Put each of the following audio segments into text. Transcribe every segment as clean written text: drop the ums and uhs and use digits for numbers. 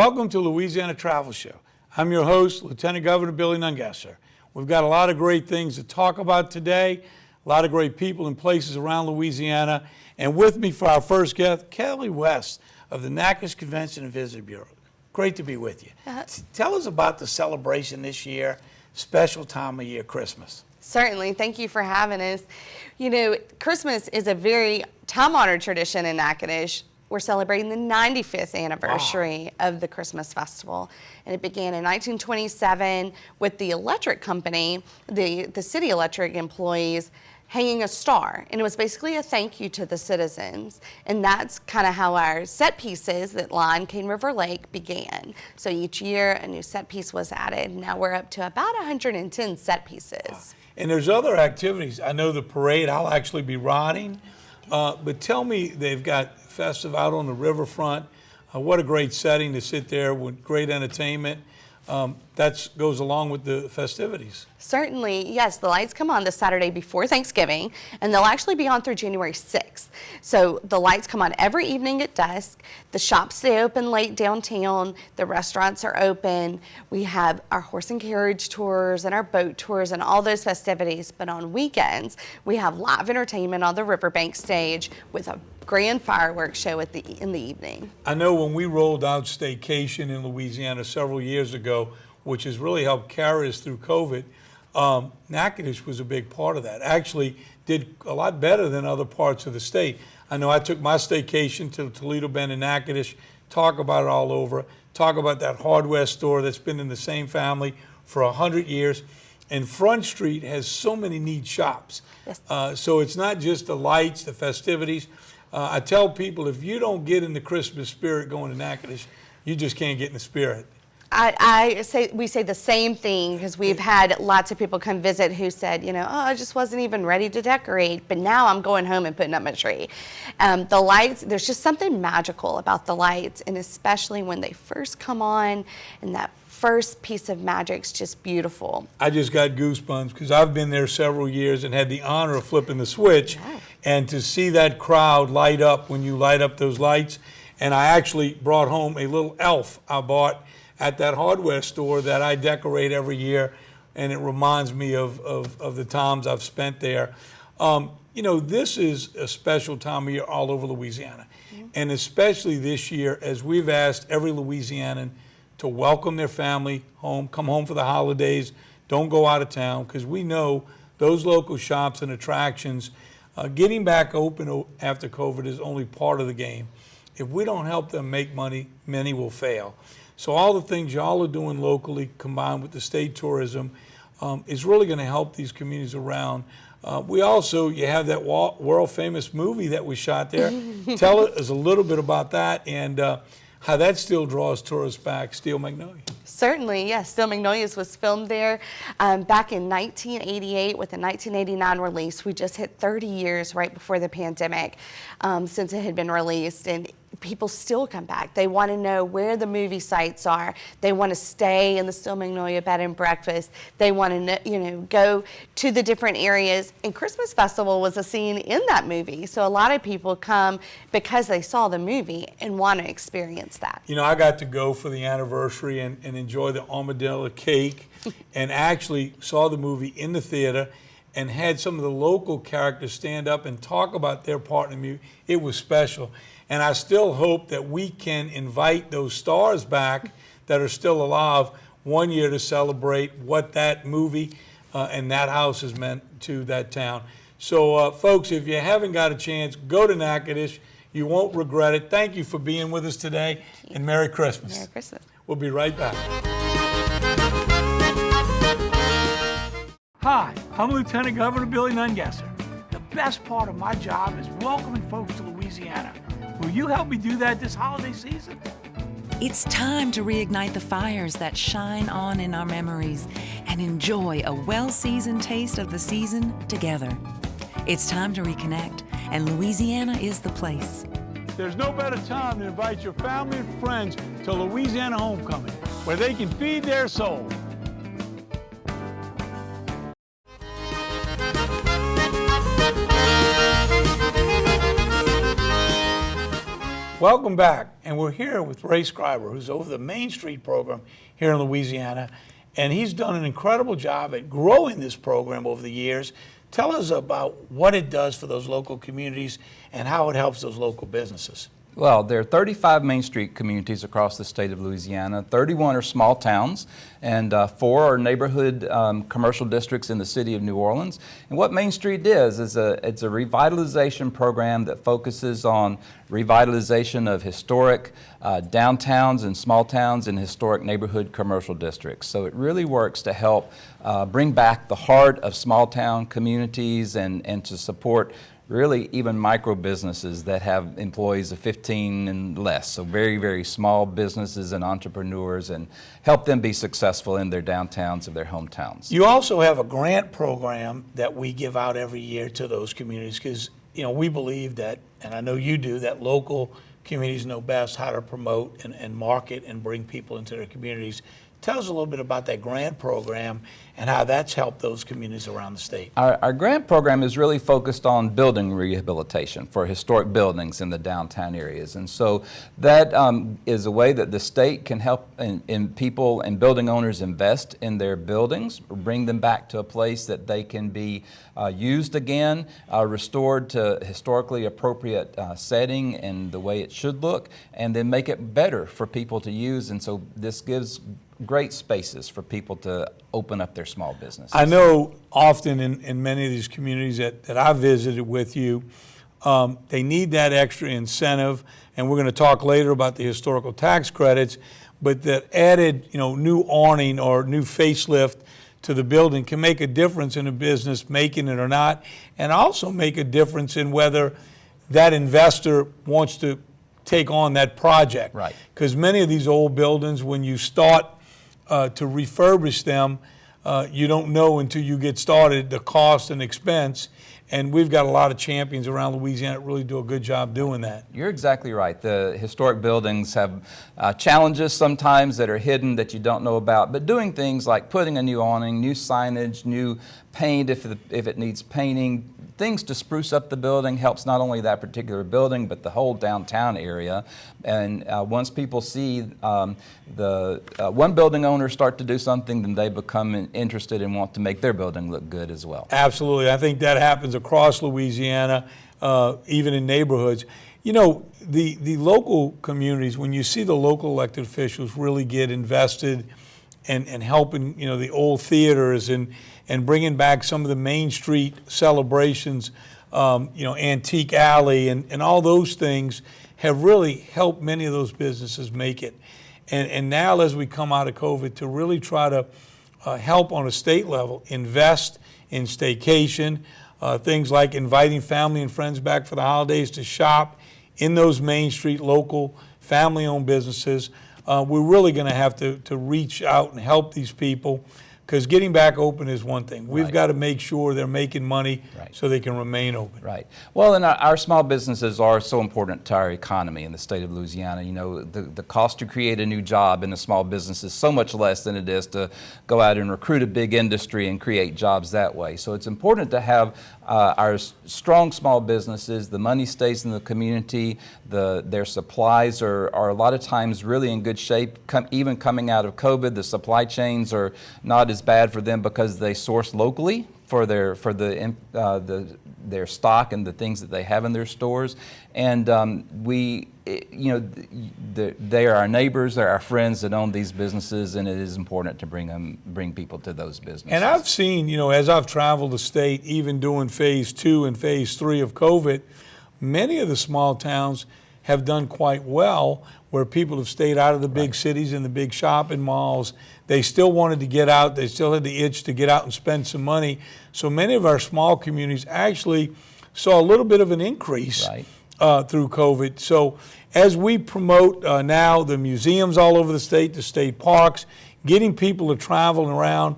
Welcome to Louisiana Travel Show. I'm your host, Lieutenant Governor Billy Nungesser. We've got a lot of great things to talk about today, a lot of great people and places around Louisiana. And with me for our first guest, Kelly West of the Natchitoches Convention and Visitor Bureau. Great to be with you. Tell us about the celebration this year, special time of year, Christmas. Certainly. Thank you for having us. You know, Christmas is a very time-honored tradition in Natchitoches. We're celebrating the 95th anniversary of the Christmas Festival. And it began in 1927 with the electric company, the city electric employees, hanging a star. And it was basically a thank you to the citizens. And that's kind of how our set pieces that line Cane River Lake began. So each year a new set piece was added. Now we're up to about 110 set pieces. Wow. And there's other activities. I know the parade, I'll actually be riding. But tell me, they've got festive out on the riverfront. What a great setting to sit there with great entertainment. That goes along with the festivities. Certainly, yes. The lights come on the Saturday before Thanksgiving, and they'll actually be on through January 6th. So the lights come on every evening at dusk. The shops stay open late downtown. The restaurants are open. We have our horse and carriage tours and our boat tours and all those festivities. But on weekends, we have live entertainment on the riverbank stage with a grand fireworks show in the evening. I know when we rolled out staycation in Louisiana several years ago, which has really helped carry us through COVID, Natchitoches was a big part of that. Actually did a lot better than other parts of the state. I know I took my staycation to Toledo Bend and Natchitoches, talk about it all over, talk about that hardware store that's been in the same family for 100 years. And Front Street has so many neat shops. Yes. So it's not just the lights, the festivities. I tell people, if you don't get in the Christmas spirit going to Natchitoches, you just can't get in the spirit. We say the same thing because we've had lots of people come visit who said, you know, oh, I just wasn't even ready to decorate, but now I'm going home and putting up my tree. The lights, there's just something magical about the lights, and especially when they first come on, and that first piece of magic's just beautiful. I just got goosebumps because I've been there several years and had the honor of flipping the switch, yeah. And to see that crowd light up when you light up those lights. And I actually brought home a little elf I bought at that hardware store that I decorate every year, and it reminds me of the times I've spent there. You know, this is a special time of year all over Louisiana, and especially this year as we've asked every Louisianan to welcome their family home, come home for the holidays, don't go out of town, because we know those local shops and attractions, getting back open after COVID is only part of the game. If we don't help them make money, many will fail. So all the things y'all are doing locally combined with the state tourism is really going to help these communities around. You have that world famous movie that we shot there. Tell us a little bit about that and how that still draws tourists back, Steel Magnolia. Certainly, yes. Steel Magnolias was filmed there back in 1988 with a 1989 release. We just hit 30 years right before the pandemic since it had been released, and people still come back. They want to know where the movie sites are. They want to stay in the Steel Magnolia bed and breakfast. They want to, go to the different areas. And Christmas Festival was a scene in that movie. So a lot of people come because they saw the movie and want to experience that. You know, I got to go for the anniversary and enjoy the armadillo cake and actually saw the movie in the theater and had some of the local characters stand up and talk about their part in the movie. It was special. And I still hope that we can invite those stars back that are still alive one year to celebrate what that movie and that house has meant to that town. So, folks, if you haven't got a chance, go to Natchitoches. You won't regret it. Thank you for being with us today, and Merry Christmas. Merry Christmas. We'll be right back. Hi, I'm Lieutenant Governor Billy Nungesser. The best part of my job is welcoming folks to Louisiana. Will you help me do that this holiday season? It's time to reignite the fires that shine on in our memories and enjoy a well-seasoned taste of the season together. It's time to reconnect, and Louisiana is the place. There's no better time to invite your family and friends to Louisiana Homecoming, where they can feed their soul. Welcome back. And we're here with Ray Scriber, who's over the Main Street program here in Louisiana. And he's done an incredible job at growing this program over the years. Tell us about what it does for those local communities and how it helps those local businesses. Well, there are 35 Main Street communities across the state of Louisiana. 31 are small towns, and 4 are neighborhood commercial districts in the city of New Orleans. And what Main Street is it's a revitalization program that focuses on revitalization of historic downtowns and small towns and historic neighborhood commercial districts. So it really works to help bring back the heart of small town communities and to support really even micro businesses that have employees of 15 and less. So very, very small businesses and entrepreneurs, and help them be successful in their downtowns of their hometowns. You also have a grant program that we give out every year to those communities because, we believe that, and I know you do, that local communities know best how to promote and market and bring people into their communities. Tell us a little bit about that grant program and how that's helped those communities around the state. Our grant program is really focused on building rehabilitation for historic buildings in the downtown areas. And so that is a way that the state can help in people and building owners invest in their buildings, bring them back to a place that they can be used again, restored to historically appropriate setting and the way it should look, and then make it better for people to use. And so this gives great spaces for people to open up their small businesses. I know often in many of these communities that I've visited with you, they need that extra incentive, and we're going to talk later about the historical tax credits, but that added new awning or new facelift to the building can make a difference in a business making it or not, and also make a difference in whether that investor wants to take on that project. Right. Because many of these old buildings, when you start to refurbish them, you don't know until you get started the cost and expense, and we've got a lot of champions around Louisiana that really do a good job doing that. You're exactly right. The historic buildings have challenges sometimes that are hidden that you don't know about, but doing things like putting a new awning, new signage, new paint if it needs painting, things to spruce up the building helps not only that particular building, but the whole downtown area. And once people see the one building owner start to do something, then they become interested and want to make their building look good as well. Absolutely. I think that happens across Louisiana, even in neighborhoods. The local communities, when you see the local elected officials really get invested and helping, the old theaters and bringing back some of the Main Street celebrations, Antique Alley and all those things have really helped many of those businesses make it. And now as we come out of COVID, to really try to help on a state level, invest in staycation, things like inviting family and friends back for the holidays to shop in those Main Street local family-owned businesses. We're really going to have to reach out and help these people, because getting back open is one thing. We've got to make sure they're making money so they can remain open. Right. Well, and our small businesses are so important to our economy in the state of Louisiana. The cost to create a new job in a small business is so much less than it is to go out and recruit a big industry and create jobs that way. So it's important to have our strong small businesses. The money stays in the community. Their supplies are a lot of times really in good shape. Even coming out of COVID, the supply chains are not as bad for them because they source locally for their stock and the things that they have in their stores. And they are our neighbors, they're our friends that own these businesses, and it is important to bring people to those businesses. And I've seen, as I've traveled the state, even doing phase 2 and phase 3 of COVID, many of the small towns have done quite well, where people have stayed out of the big cities and the big shopping malls. They still wanted to get out. They still had the itch to get out and spend some money. So many of our small communities actually saw a little bit of an increase through COVID. So as we promote now the museums all over the state parks, getting people to travel around,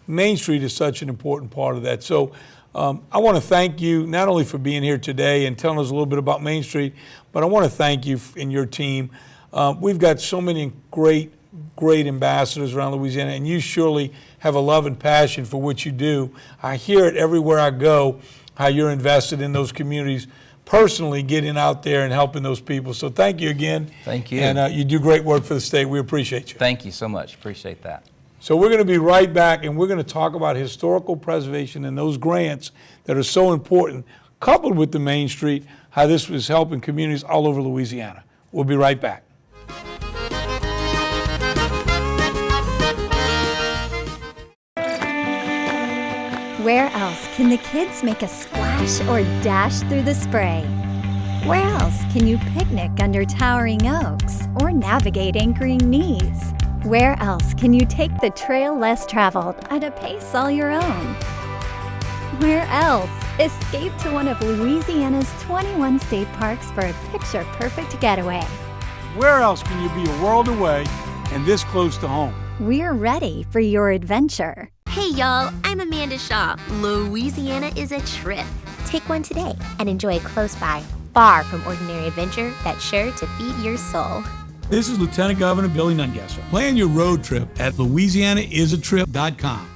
Main Street is such an important part of that. So I want to thank you not only for being here today and telling us a little bit about Main Street, but I want to thank you and your team. We've got so many great ambassadors around Louisiana, and you surely have a love and passion for what you do. I hear it everywhere I go, how you're invested in those communities, personally getting out there and helping those people. So thank you again. Thank you. And you do great work for the state. We appreciate you. Thank you so much. Appreciate that. So we're going to be right back, and we're going to talk about historical preservation and those grants that are so important, coupled with the Main Street, how this was helping communities all over Louisiana. We'll be right back. Where else can the kids make a splash or dash through the spray? Where else can you picnic under towering oaks or navigate anchoring knees? Where else can you take the trail less traveled at a pace all your own? Where else? Escape to one of Louisiana's 21 state parks for a picture-perfect getaway. Where else can you be a world away and this close to home? We're ready for your adventure. Hey y'all, I'm Amanda Shaw. Louisiana is a trip. Take one today and enjoy a close by, far from ordinary adventure that's sure to feed your soul. This is Lieutenant Governor Billy Nungesser. Plan your road trip at LouisianaIsATrip.com.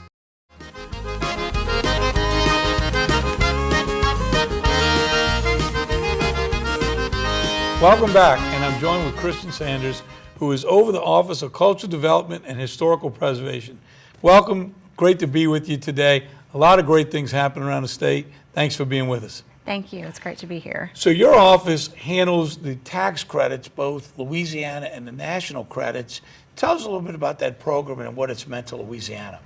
Welcome back, and I'm joined with Kristen Sanders, who is over the Office of Cultural Development and Historical Preservation. Welcome, great to be with you today. A lot of great things happen around the state. Thanks for being with us. Thank you. It's great to be here. So your office handles the tax credits, both Louisiana and the national credits. Tell us a little bit about that program and what it's meant to Louisiana.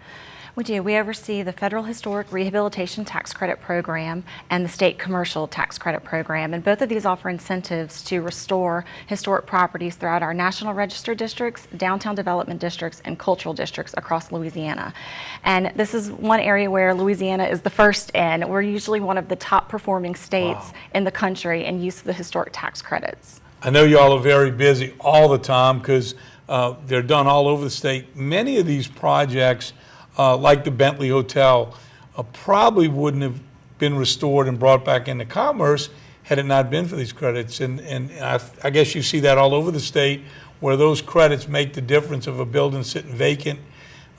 We do. We oversee the Federal Historic Rehabilitation Tax Credit Program and the State Commercial Tax Credit Program. And both of these offer incentives to restore historic properties throughout our National Register districts, downtown development districts, and cultural districts across Louisiana. And this is one area where Louisiana is the first in. We're usually one of the top performing states in the country in use of the historic tax credits. I know y'all are very busy all the time because they're done all over the state. Many of these projects, like the Bentley Hotel, probably wouldn't have been restored and brought back into commerce had it not been for these credits. And I guess you see that all over the state where those credits make the difference of a building sitting vacant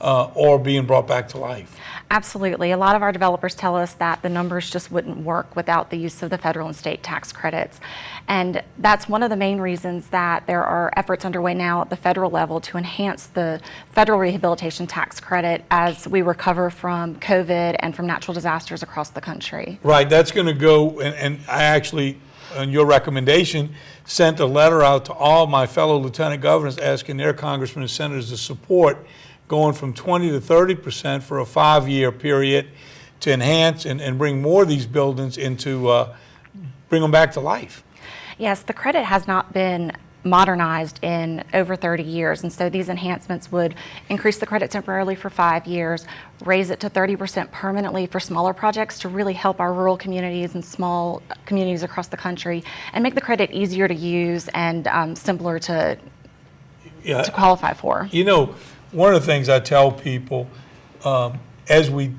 or being brought back to life. Absolutely. A lot of our developers tell us that the numbers just wouldn't work without the use of the federal and state tax credits. And that's one of the main reasons that there are efforts underway now at the federal level to enhance the federal rehabilitation tax credit as we recover from COVID and from natural disasters across the country. Right, that's going to go, and I actually, on your recommendation, sent a letter out to all my fellow lieutenant governors asking their congressmen and senators to support going from 20 to 30% for a 5-year period to enhance and bring more of these buildings into, bring them back to life. Yes, the credit has not been modernized in over 30 years, and so these enhancements would increase the credit temporarily for 5 years, raise it to 30% permanently for smaller projects to really help our rural communities and small communities across the country, and make the credit easier to use and simpler to qualify for. You know, one of the things I tell people, as we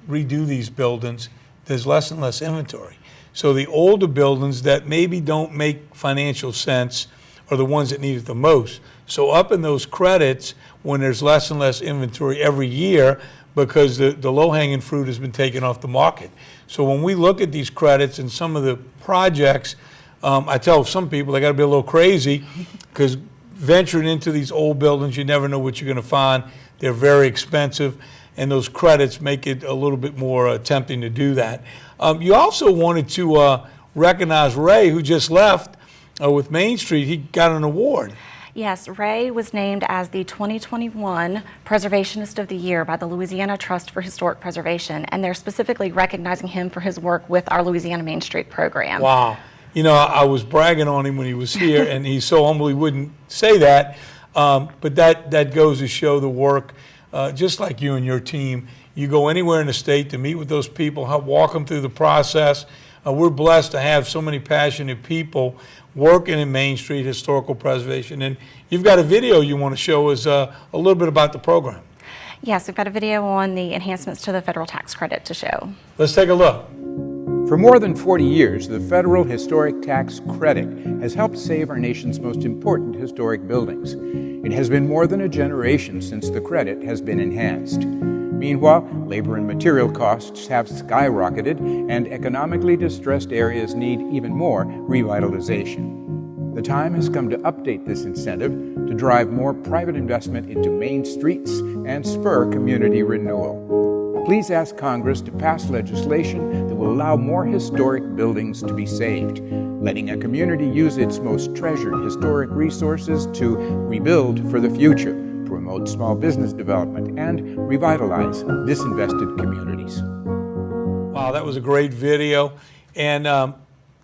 redo these buildings, there's less and less inventory. So the older buildings that maybe don't make financial sense are the ones that need it the most. So up in those credits, when there's less and less inventory every year, because the low-hanging fruit has been taken off the market. So when we look at these credits and some of the projects, I tell some people they got to be a little crazy because venturing into these old buildings, you never know what you're going to find. They're very expensive, and those credits make it a little bit more tempting to do that. You also wanted to recognize Ray, who just left with Main Street. He got an award. Yes, Ray was named as the 2021 Preservationist of the Year by the Louisiana Trust for Historic Preservation, and they're specifically recognizing him for his work with our Louisiana Main Street program. Wow. You know, I was bragging on him when he was here, and he so humbly wouldn't say that, but that goes to show the work, just like you and your team. You go anywhere in the state to meet with those people, help walk them through the process. We're blessed to have so many passionate people working in Main Street historical preservation. And you've got a video you want to show us a little bit about the program. Yes, we've got a video on the enhancements to the federal tax credit to show. Let's take a look. For more than 40 years, the Federal Historic Tax Credit has helped save our nation's most important historic buildings. It has been more than a generation since the credit has been enhanced. Meanwhile, labor and material costs have skyrocketed, and economically distressed areas need even more revitalization. The time has come to update this incentive to drive more private investment into main streets and spur community renewal. Please ask Congress to pass legislation that will allow more historic buildings to be saved, letting a community use its most treasured historic resources to rebuild for the future, promote small business development, and revitalize disinvested communities. Wow, that was a great video. And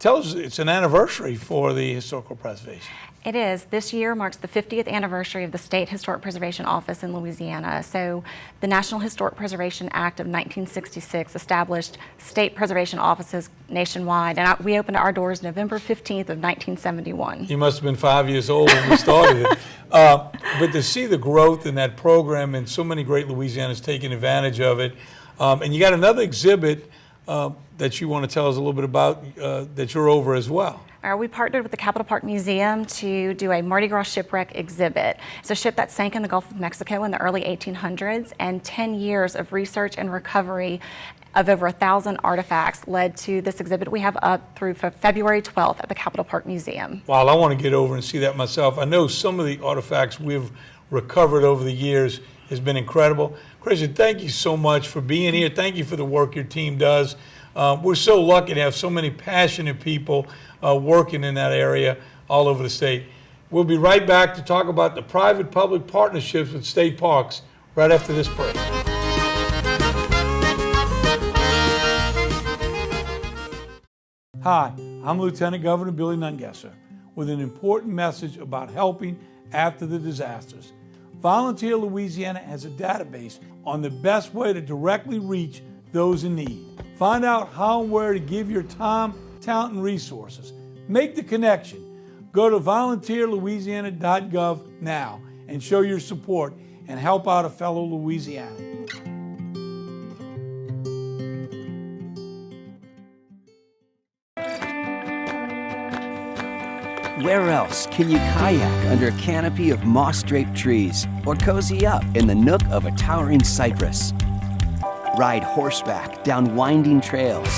tell us, it's an anniversary for the Historical Preservation. It is. This year marks the 50th anniversary of the State Historic Preservation Office in Louisiana. So the National Historic Preservation Act of 1966 established state preservation offices nationwide, and we opened our doors November 15th of 1971. You must have been 5 years old when we started it. But to see the growth in that program and so many great Louisianans taking advantage of it. And you got another exhibit that you want to tell us a little bit about that you're over as well. We partnered with the Capitol Park Museum to do a Mardi Gras shipwreck exhibit. It's a ship that sank in the Gulf of Mexico in the early 1800s, and 10 years of research and recovery of over 1,000 artifacts led to this exhibit we have up through February 12th at the Capitol Park Museum. Wow, I want to get over and see that myself. I know some of the artifacts we've recovered over the years has been incredible. Christian, thank you so much for being here. Thank you for the work your team does. We're so lucky to have so many passionate people working in that area all over the state. We'll be right back to talk about the private-public partnerships with state parks right after this break. Hi, I'm Lieutenant Governor Billy Nungesser with an important message about helping after the disasters. Volunteer Louisiana has a database on the best way to directly reach those in need. Find out how and where to give your time, talent, and resources. Make the connection. Go to volunteerlouisiana.gov now and show your support and help out a fellow Louisianan. Where else can you kayak under a canopy of moss-draped trees or cozy up in the nook of a towering cypress? Ride horseback down winding trails.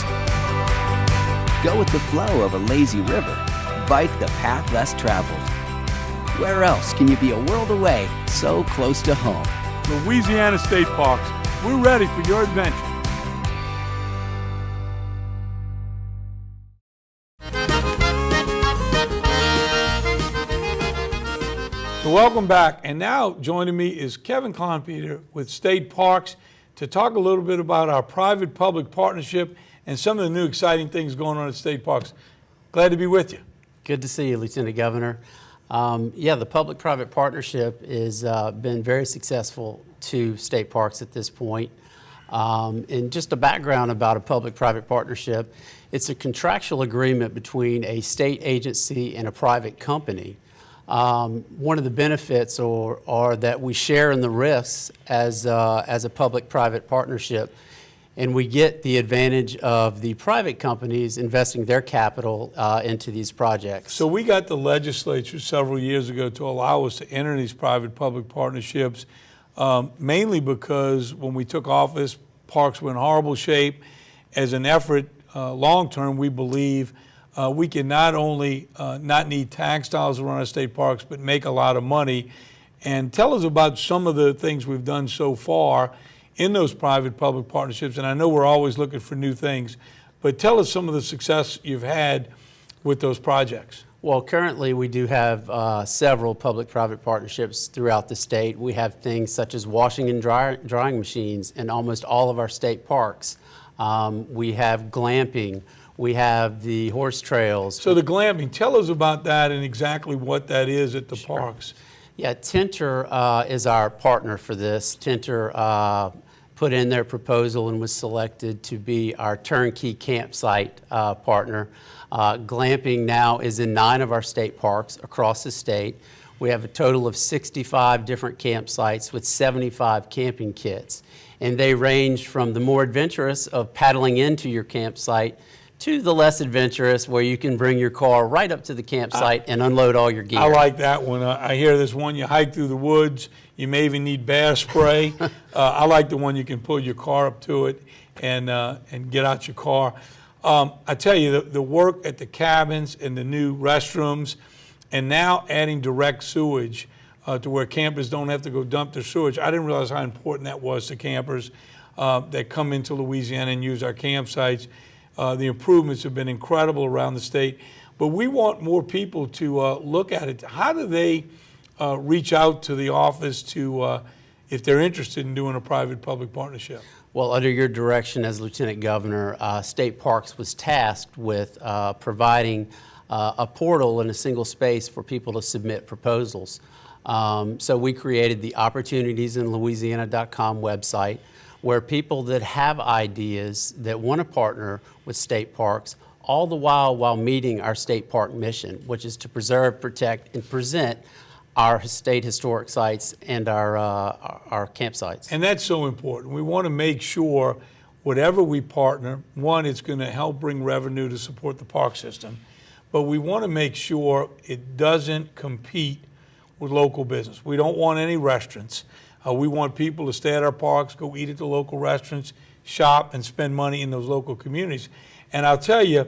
Go with the flow of a lazy river. Bike the path less traveled. Where else can you be a world away, so close to home? Louisiana State Parks, we're ready for your adventure. So welcome back, and now joining me is Kevin Klonpeter with State Parks to talk a little bit about our private-public partnership and some of the new exciting things going on at State Parks. Glad to be with you. Good to see you, Lieutenant Governor. Yeah, the public-private partnership has been very successful to state parks at this point. And just a background about a public-private partnership, it's a contractual agreement between a state agency and a private company. One of the benefits are that we share in the risks as a public-private partnership, and we get the advantage of the private companies investing their capital into these projects. So we got the legislature several years ago to allow us to enter these private-public partnerships, mainly because when we took office, parks were in horrible shape. As an effort, long-term, we believe we can not only not need tax dollars to run our state parks, but make a lot of money. And tell us about some of the things we've done so far in those private-public partnerships. And I know we're always looking for new things, but tell us some of the success you've had with those projects. Well, currently we do have several public-private partnerships throughout the state. We have things such as washing and drying machines in almost all of our state parks. We have glamping. We have the horse trails. So the glamping, tell us about that and exactly what that is at the parks. Yeah, Tinter is our partner for this. Tinter put in their proposal and was selected to be our turnkey campsite partner. Glamping now is in 9 of our state parks across the state. We have a total of 65 different campsites with 75 camping kits. And they range from the more adventurous of paddling into your campsite to the less adventurous, where you can bring your car right up to the campsite and unload all your gear. I like that one. I hear this one, you hike through the woods, you may even need bear spray. I like the one you can pull your car up to it and get out your car. I tell you, the work at the cabins and the new restrooms, and now adding direct sewage to where campers don't have to go dump their sewage. I didn't realize how important that was to campers that come into Louisiana and use our campsites. The improvements have been incredible around the state, but we want more people to look at it. How do they reach out to the office to, if they're interested in doing a private-public partnership? Well, under your direction as Lieutenant Governor, State Parks was tasked with providing a portal in a single space for people to submit proposals. So we created the opportunitiesinlouisiana.com website, where people that have ideas that want to partner with state parks, all the while meeting our state park mission, which is to preserve, protect, and present our state historic sites and our campsites. And that's so important. We want to make sure whatever we partner, one, it's going to help bring revenue to support the park system, but we want to make sure it doesn't compete with local business. We don't want any restaurants. We want people to stay at our parks, go eat at the local restaurants, shop, and spend money in those local communities. And I'll tell you,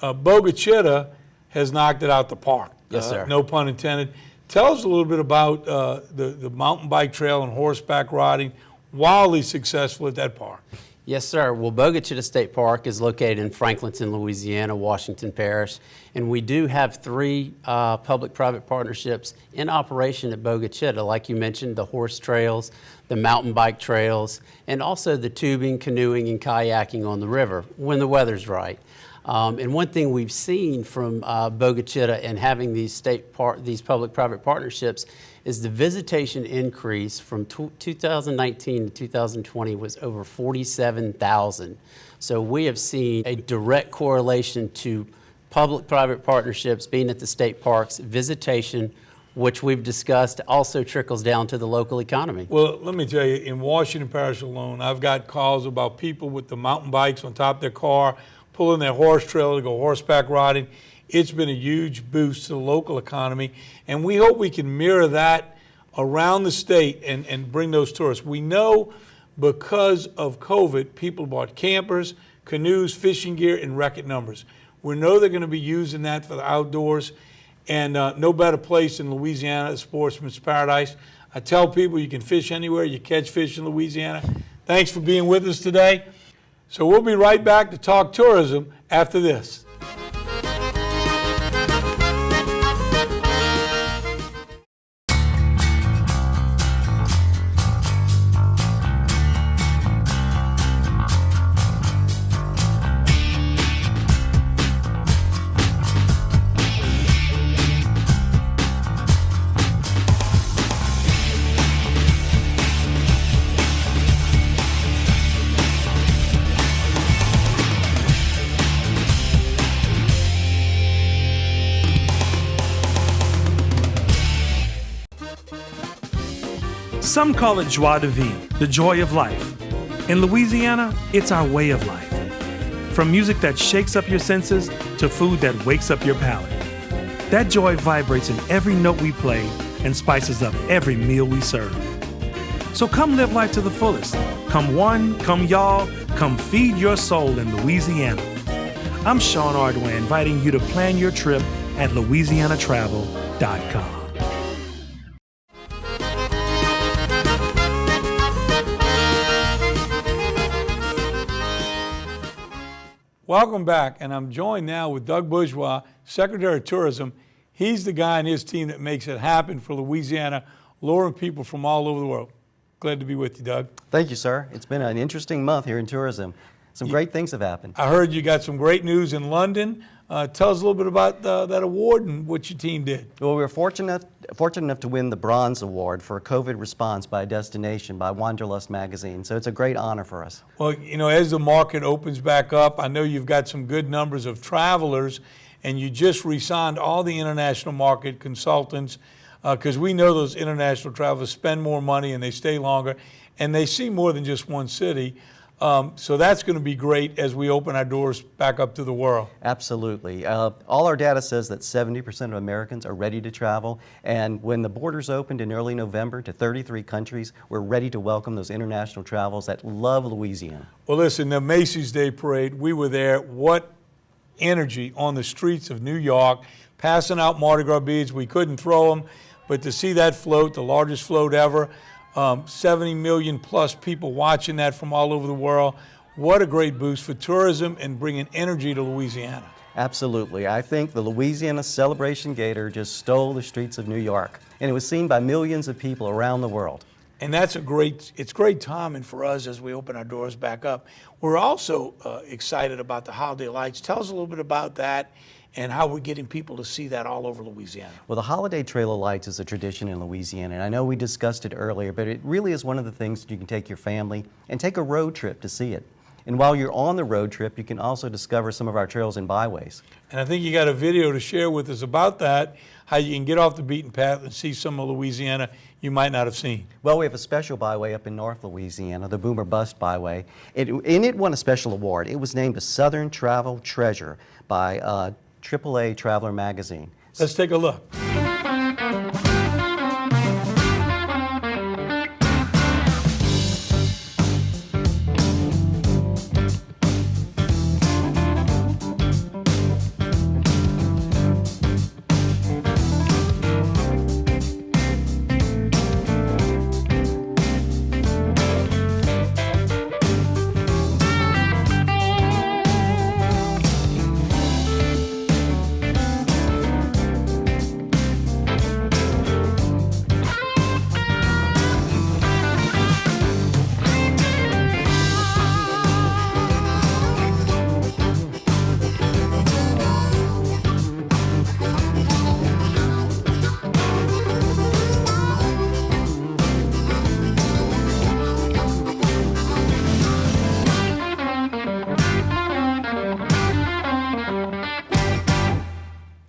Bogachita has knocked it out the park. Yes, sir. No pun intended. Tell us a little bit about the mountain bike trail and horseback riding, wildly successful at that park. Yes, sir. Well, Bogachita State Park is located in Franklinton, Louisiana, Washington Parish, and we do have 3 public-private partnerships in operation at Bogachita. Like you mentioned, the horse trails, the mountain bike trails, and also the tubing, canoeing, and kayaking on the river when the weather's right. And one thing we've seen from Bogachita and having these public-private partnerships is the visitation increase from 2019 to 2020 was over 47,000. So we have seen a direct correlation to public-private partnerships being at the state parks, visitation, which we've discussed, also trickles down to the local economy. Well, let me tell you, in Washington Parish alone, I've got calls about people with the mountain bikes on top of their car, pulling their horse trailer to go horseback riding. It's been a huge boost to the local economy, and we hope we can mirror that around the state and bring those tourists. We know because of COVID, people bought campers, canoes, fishing gear in record numbers. We know they're going to be using that for the outdoors, and no better place in Louisiana, a sportsman's paradise. I tell people you can fish anywhere, you catch fish in Louisiana. Thanks for being with us today. So we'll be right back to talk tourism after this. Some call it joie de vivre, the joy of life. In Louisiana, it's our way of life. From music that shakes up your senses to food that wakes up your palate. That joy vibrates in every note we play and spices up every meal we serve. So come live life to the fullest. Come one, come y'all, come feed your soul in Louisiana. I'm Sean Ardway, inviting you to plan your trip at louisianatravel.com. Welcome back, and I'm joined now with Doug Bourgeois, Secretary of Tourism. He's the guy and his team that makes it happen for Louisiana, luring people from all over the world. Glad to be with you, Doug. Thank you, sir. It's been an interesting month here in tourism. Some great things have happened. I heard you got some great news in London. Tell us a little bit about that award and what your team did. Well, we were fortunate enough to win the Bronze Award for COVID response by destination by Wanderlust magazine. So it's a great honor for us. Well, you know, as the market opens back up, I know you've got some good numbers of travelers, and you just re-signed all the international market consultants because we know those international travelers spend more money and they stay longer, and they see more than just one city. So that's going to be great as we open our doors back up to the world. Absolutely. All our data says that 70% of Americans are ready to travel, and when the borders opened in early November to 33 countries, we're ready to welcome those international travelers that love Louisiana. Well, listen, the Macy's Day Parade, we were there. What energy on the streets of New York, passing out Mardi Gras beads. We couldn't throw them, but to see that float, the largest float ever, 70 million plus people watching that from all over the world. What a great boost for tourism and bringing energy to Louisiana. Absolutely. I think the Louisiana Celebration Gator just stole the streets of New York, and it was seen by millions of people around the world. And that's it's great timing for us as we open our doors back up. We're also excited about the holiday lights. Tell us a little bit about that and how we're getting people to see that all over Louisiana. Well, the holiday trail of lights is a tradition in Louisiana, and I know we discussed it earlier, but it really is one of the things that you can take your family and take a road trip to see it. And while you're on the road trip, you can also discover some of our trails and byways. And I think you got a video to share with us about that, how you can get off the beaten path and see some of Louisiana you might not have seen. Well, we have a special byway up in North Louisiana, the Boomer Bust Byway. It won a special award. It was named a Southern Travel Treasure by AAA Traveler magazine. Let's take a look.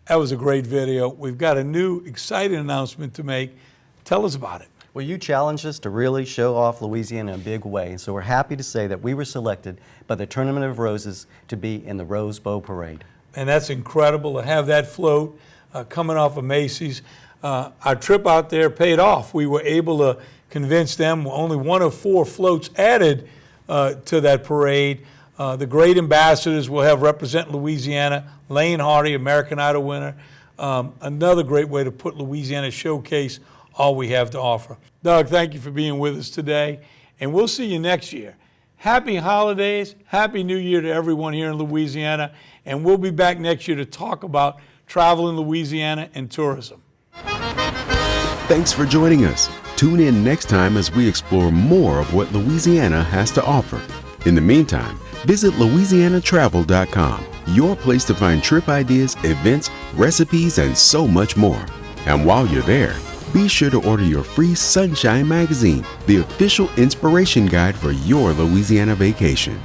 That was a great video. We've got a new exciting announcement to make. Tell us about it. Well, you challenged us to really show off Louisiana in a big way, so we're happy to say that we were selected by the Tournament of Roses to be in the Rose Bow Parade. And that's incredible to have that float coming off of Macy's. Our trip out there paid off. We were able to convince them only one of 4 floats added to that parade. The great ambassadors will have represent Louisiana, Lane Hardy, American Idol winner. Another great way to put Louisiana showcase all we have to offer. Doug, thank you for being with us today, and we'll see you next year. Happy holidays, Happy New Year to everyone here in Louisiana, and we'll be back next year to talk about travel in Louisiana and tourism. Thanks for joining us. Tune in next time as we explore more of what Louisiana has to offer. In the meantime, visit LouisianaTravel.com, your place to find trip ideas, events, recipes, and so much more. And while you're there, be sure to order your free Sunshine magazine, the official inspiration guide for your Louisiana vacation.